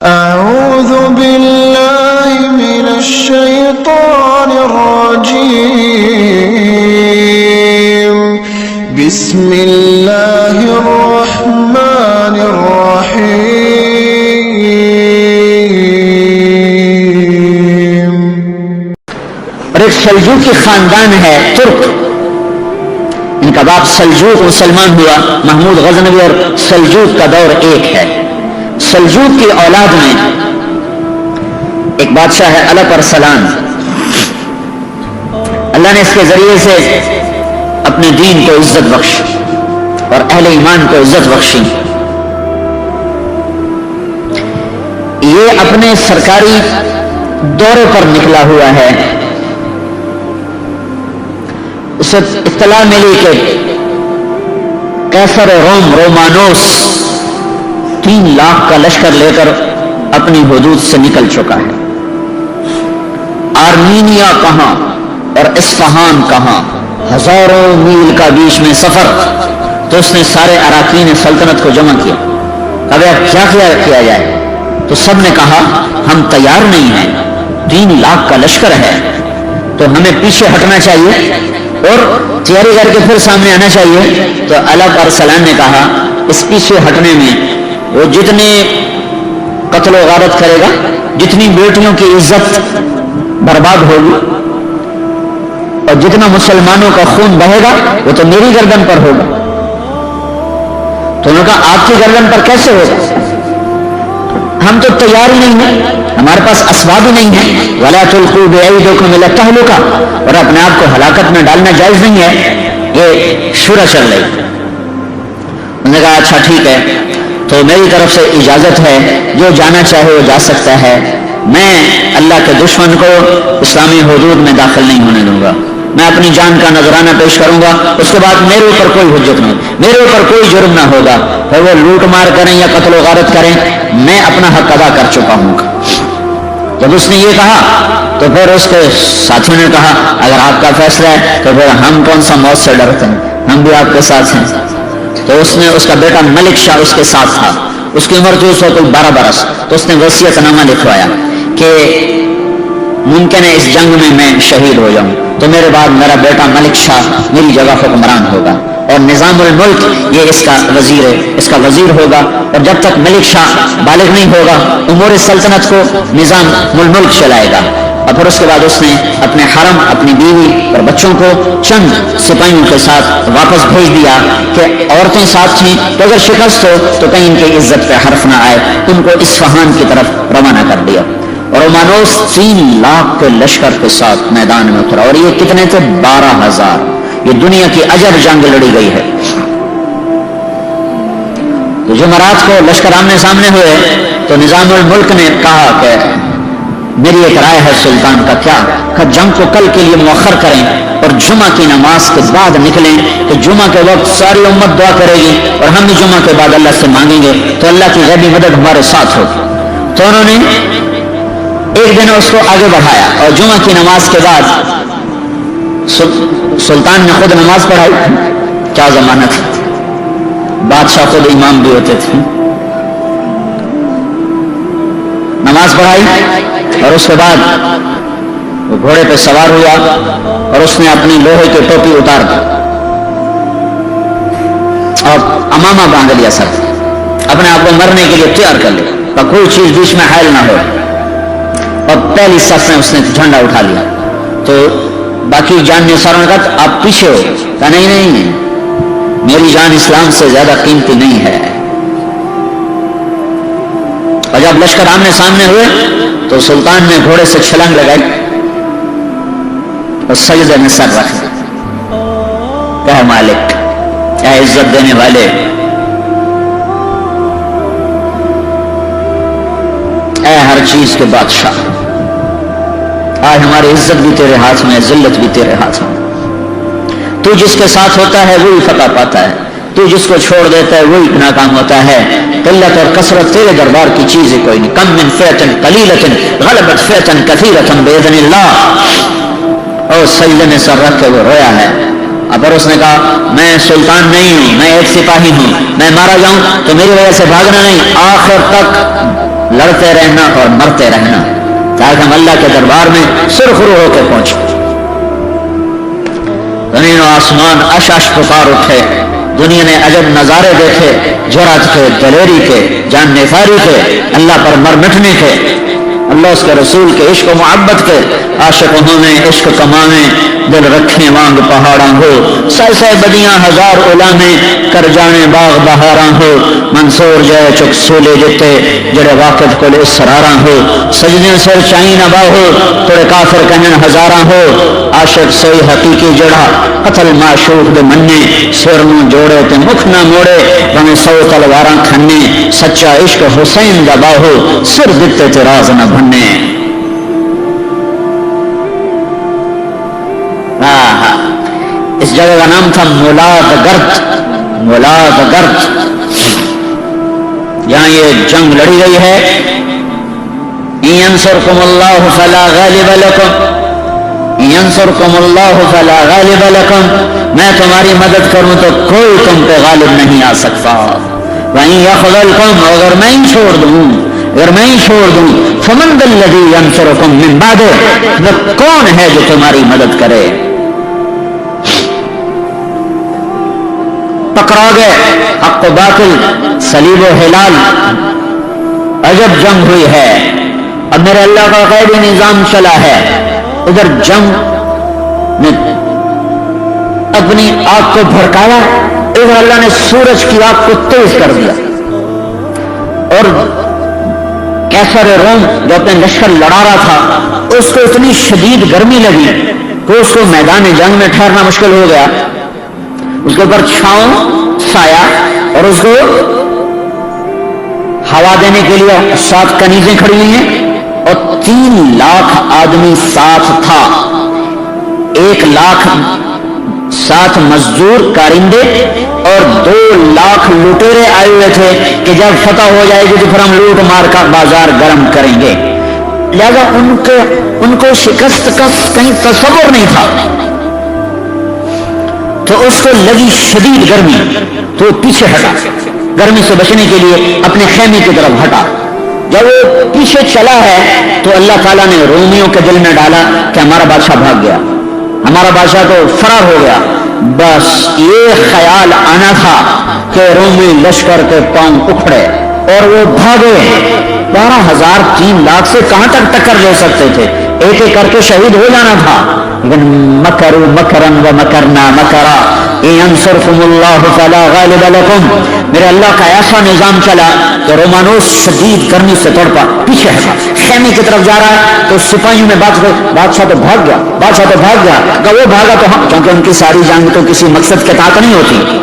أعوذ بالله من الشيطان الرجيم بسم الله الرحمن الرحيم. اور ایک سلجوقی خاندان ہے ترک، ان کا باپ سلجوق مسلمان ہوا. محمود غزنوی اور سلجوق کا دور ایک ہے. سلجوق کی اولاد میں ایک بادشاہ ہے الپ ارسلان. اللہ نے اس کے ذریعے سے اپنے دین کو عزت بخشی اور اہل ایمان کو عزت بخشی. یہ اپنے سرکاری دورے پر نکلا ہوا ہے. اسے اطلاع ملی کہ قیصر روم رومانوس 3 لاکھ کا لشکر لے کر اپنی حدود سے نکل چکا ہے. آرمینیا کہاں اور اصفہان کہاں، ہزاروں میل کا بیچ میں سفر. تو اس نے سارے اراکین سلطنت کو جمع کیا. اب کیا کیا جائے؟ تو سب نے کہا ہم تیار نہیں ہیں، 3 لاکھ کا لشکر ہے تو ہمیں پیچھے ہٹنا چاہیے اور تیاری کر کے پھر سامنے آنا چاہیے. تو الپ ارسلان نے کہا اس پیچھے ہٹنے میں وہ جتنے قتل و غارت کرے گا، جتنی بیٹیوں کی عزت برباد ہوگی اور جتنا مسلمانوں کا خون بہے گا وہ تو میری گردن پر ہوگا. تو انہوں نے کہا آپ کی گردن پر کیسے ہوگا؟ ہم تو تیار ہی نہیں ہیں، ہمارے پاس اسباب ہی نہیں ہیں. وَلَا تُلْقُوا بِأَيْدِيكُمْ إِلَى التَّهْلُكَةِ، اور اپنے آپ کو ہلاکت میں ڈالنا جائز نہیں ہے. یہ شورا چل رہی. انہوں نے کہا اچھا ٹھیک ہے، تو میری طرف سے اجازت ہے، جو جانا چاہے وہ جا سکتا ہے. میں اللہ کے دشمن کو اسلامی حدود میں داخل نہیں ہونے دوں گا. میں اپنی جان کا نذرانہ پیش کروں گا، اس کے بعد میرے اوپر کوئی حجت نہیں، میرے اوپر کوئی جرم نہ ہوگا. پھر وہ لوٹ مار کریں یا قتل و غارت کریں، میں اپنا حق ادا کر چکا ہوں. جب اس نے یہ کہا تو پھر اس کے ساتھیوں نے کہا اگر آپ کا فیصلہ ہے تو پھر ہم کون سا موت سے ڈرتے ہیں، ہم بھی آپ کے ساتھ ہیں. تو اس نے، اس کا بیٹا ملک شاہ اس کے ساتھ تھا، اس کی عمر جو 12 برس. تو اس نے وصیت نامہ لکھوایا کہ ممکن ہے اس جنگ میں میں شہید ہو جاؤں تو میرے بعد میرا بیٹا ملک شاہ میری جگہ حکمران ہوگا اور نظام الملک یہ اس کا وزیر ہے، اس کا وزیر ہوگا. اور جب تک ملک شاہ بالغ نہیں ہوگا امور سلطنت کو نظام الملک چلائے گا. اور پھر اس کے بعد اس نے اپنے حرم، اپنی بیوی اور بچوں کو چند سپاہیوں کے ساتھ واپس بھیج دیا کہ عورتیں ساتھ تھیں تو اگر شکست ہو تو کہیں ان کی عزت پہ حرف نہ آئے. ان کو اصفہان کی طرف روانہ کر دیا. اور رومانوس 3 لاکھ کے لشکر کے ساتھ میدان میں اترا. اور یہ کتنے تھے؟ 12,000. یہ دنیا کی عجب جنگ لڑی گئی ہے. تو جمعرات کو لشکر آمنے سامنے ہوئے تو نظام الملک نے کہا کہ میری ایک رائے ہے سلطان کا. کیا؟ کہ جنگ کو کل کے لیے مؤخر کریں اور جمعہ کی نماز کے بعد نکلیں کہ جمعہ کے وقت ساری امت دعا کرے گی اور ہم بھی جمعہ کے بعد اللہ سے مانگیں گے تو اللہ کی غیبی مدد ہمارے ساتھ ہوگی. تو انہوں نے ایک دن اس کو آگے بڑھایا اور جمعہ کی نماز کے بعد سلطان نے خود نماز پڑھائی. کیا زمانہ تھا، بادشاہ خود امام بھی ہوتے تھے. نماز پڑھائی اور اس کے بعد وہ گھوڑے پہ سوار ہوا اور اس نے اپنی لوہے کی ٹوپی اتار دی اور امامہ باندھ لیا سر، اپنے آپ کو مرنے کے لیے تیار کر لیا اور کوئی چیز بیچ میں حائل نہ ہو. اور پہلی صف میں اس نے جھنڈا اٹھا لیا. تو باقی جان نثاروں نے کہا آپ پیچھے ہو. کہا نہیں، میری جان اسلام سے زیادہ قیمتی نہیں ہے. اور جب لشکر آمنے سامنے ہوئے تو سلطان نے گھوڑے سے چھلانگ لگائی اور سجدے میں سر رکھ دیا. کہ مالک، اے عزت دینے والے، اے ہر چیز کے بادشاہ، آج ہماری عزت بھی تیرے ہاتھ میں، ذلت بھی تیرے ہاتھ میں. تو جس کے ساتھ ہوتا ہے وہی فتح پاتا ہے، تو جس کو چھوڑ دیتا ہے وہی ناکام ہوتا ہے. قلت اور کثرت تیرے دربار کی چیز ہے کوئی نہیں. کم من فئۃ قلیلۃ غلبت فئۃ کثیرۃ باذن اللہ. اور سجدے میں سر رکھ کے وہ رویا ہے. اب اس نے کہا میں سلطان نہیں ہوں، میں ایک سپاہی ہوں، میں مارا جاؤں تو میری وجہ سے بھاگنا نہیں، آخر تک لڑتے رہنا اور مرتے رہنا، تاکہ ہم اللہ کے دربار میں سرخرو ہو کے پہنچیں۔ زمین و آسمان اش اش پکار اٹھے، دنیا نے عجب نظارے دیکھے، جرأت کے، دلیری کے، جان نثاری کے، اللہ پر مر مٹنے کے، اللہ اس کے رسول کے عشق و محبت کے۔ عاشق ہمیں عشق کماویں، دل رکھیں وانگ پہاڑاں ہو، سہ سہ بدیاں ہزار علامیں، کر جانے باغ بہاراں ہو، منصور جائے چک سولے جتے، جڑے واقف کو لے سراراں ہو، سجدیں سر چاہیں نہ باہو، توڑے کافر کہن ہزاراں ہو، عاشق سوئی حقیقی جڑا، قتل معشوق دے مننے، سر نو جوڑے تے مکھ نہ موڑے، بھਵੇਂ 100 تلواراں کھنے، سچا عشق حسین دا باہو، سر دتے تے راز نہ بھنے۔ اس جگہ کا نام تھا مولاد گرد، مولاد گرد، یہاں یہ جنگ لڑی گئی ہے۔ ینصرکم اللہ فلا غالب لکم، ینصرکم اللہ فلا غالب لکم، میں تمہاری مدد کروں تو کوئی تم پہ غالب نہیں آ سکتا۔ وَإِن يَخْذَلْكُمْ، اگر میں ہی چھوڑ دوں، اگر میں ہی چھوڑ دوں، فَمَنْ ذَا الَّذِي يَنصُرُكُم مِّن بَعْدِهِ، وہ کون ہے جو تمہاری مدد کرے؟ ٹکرا گئے حق و باطل، صلیب و ہلال، عجب جنگ ہوئی ہے۔ اب میرے اللہ کا غیبی نظام چلا ہے، ادھر جنگ نے اپنی آگ کو بھڑکایا، ادھر اللہ نے سورج کی آگ کو تیز کر دیا، اور کیسر روم جو اپنے لشکر لڑا رہا تھا اس کو اتنی شدید گرمی لگی کہ اس کو میدان جنگ میں ٹھہرنا مشکل ہو گیا۔ اس کے اوپر چھاؤں سایہ، اور اس کو ہوا دینے کے لیے 7 کنیزیں کھڑی ہوئی ہیں، اور 3 لاکھ آدمی ساتھ تھا، 1 لاکھ 7 مزدور کارندے اور 2 لاکھ لٹیرے آئے ہوئے تھے کہ جب فتح ہو جائے گی تو پھر ہم لوٹ مار کا بازار گرم کریں گے۔ لہذا ان کو شکست کا کہیں تصور نہیں تھا، تو اس کو لگی شدید گرمی، تو پیچھے ہٹا، گرمی سے بچنے کے لیے اپنے خیمے کی طرف ہٹا۔ جب وہ پیچھے چلا ہے تو اللہ تعالیٰ نے رومیوں کے دل میں ڈالا کہ ہمارا بادشاہ بھاگ گیا، ہمارا بادشاہ تو فرار ہو گیا۔ بس یہ خیال آنا تھا کہ رومی لشکر کے پاؤں اکھڑے اور وہ بھاگے۔ 12,000 3 لاکھ سے کہاں تک ٹکر لے سکتے تھے؟ ایک ایک کر کے شہید ہو جانا تھا، لیکن مکروا مکرا ومکرنا مکرا ینصرکم اللہ فلا غالب لکم، میرے اللہ کا ایسا نظام چلا کہ رومانوس شدید گرمی سے تڑپا، پیچھے ہٹا، خیمے کی طرف جا رہا ہے تو سپاہیوں میں بادشاہ تو بھاگ گیا، بادشاہ تو بھاگ گیا، اگر وہ بھاگا تو ہم، کیونکہ ان کی ساری جنگ تو کسی مقصد کے تحت نہیں ہوتی،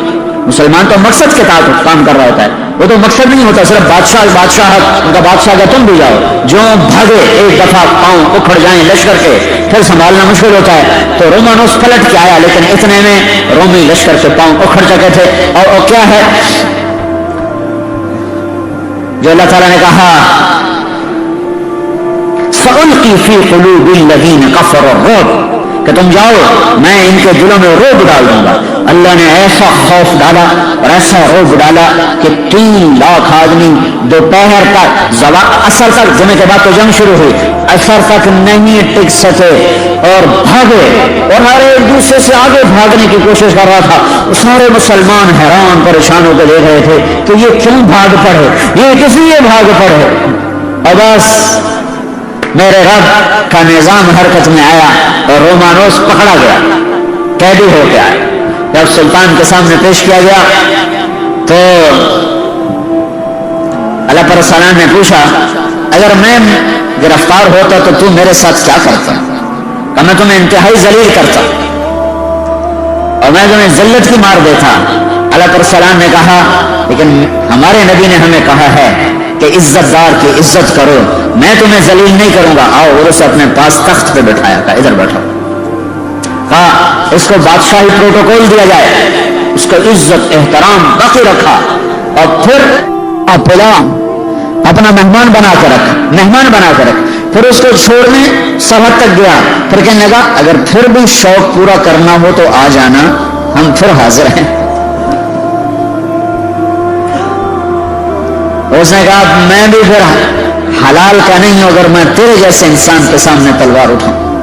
مسلمان تو مقصد کے تحت کام کر رہا ہوتا ہے، وہ تو مقصد نہیں ہوتا صرف بادشاہ ان کا بادشاہ کا تم بھی جاؤ، جو بھاگے ایک دفعہ پاؤں اکھڑ جائیں لشکر کے پھر سنبھالنا مشکل ہوتا ہے۔ تو رومانوس پلٹ کے آیا، لیکن اتنے میں رومی لشکر کے پاؤں اکھڑ چکے تھے، اور کیا ہے جو اللہ تعالیٰ نے کہا سألقی فی قلوب الذین کفروا الرعب، کہ تم جاؤ میں ان کے دلوں میں رعب ڈال دوں گا۔ اللہ نے ایسا خوف ڈالا اور ایسا رعب ڈالا کہ 3 لاکھ آدمی دوپہر تک اثر تک، جمعے کے بعد تو جنگ شروع ہوئی، اثر تک نہیں ٹک سکے اور بھاگے، اور ہر ایک دوسرے سے آگے بھاگنے کی کوشش کر رہا تھا۔ سارے مسلمان حیران پریشان ہو کے دیکھ رہے تھے کہ یہ کیوں بھاگ پڑے، یہ کس لیے بھاگ پڑے، اور بس میرے رب کا نظام حرکت میں آیا اور رومانوس پکڑا گیا، قیدی ہو کے آیا۔ جب سلطان کے سامنے پیش کیا گیا تو اللہ پر سلام نے پوچھا اگر میں گرفتار ہوتا تو تم میرے ساتھ کیا کرتا؟ کہ میں تمہیں انتہائی ذلیل کرتا اور میں تمہیں ذلت کی مار دیتا۔ اللہ پر سلام نے کہا لیکن ہمارے نبی نے ہمیں کہا ہے کہ عزت دار کی عزت کرو، میں تمہیں ذلیل نہیں کروں گا، آؤ۔ اور اسے اپنے پاس تخت پہ بٹھایا، کہا ادھر بیٹھو، کہا اس کو بادشاہی پروٹوکول دیا جائے، اس کو عزت احترام باقی رکھا، اور پھر اپنا مہمان بنا کے رکھ، پھر اس کو چھوڑنے سرحد تک گیا، پھر کہنے لگا اگر پھر بھی شوق پورا کرنا ہو تو آ جانا، ہم پھر حاضر ہیں۔ اس نے کہا میں بھی پھر حلال کا نہیں ہو اگر میں تیرے جیسے انسان کے سامنے تلوار اٹھاؤں.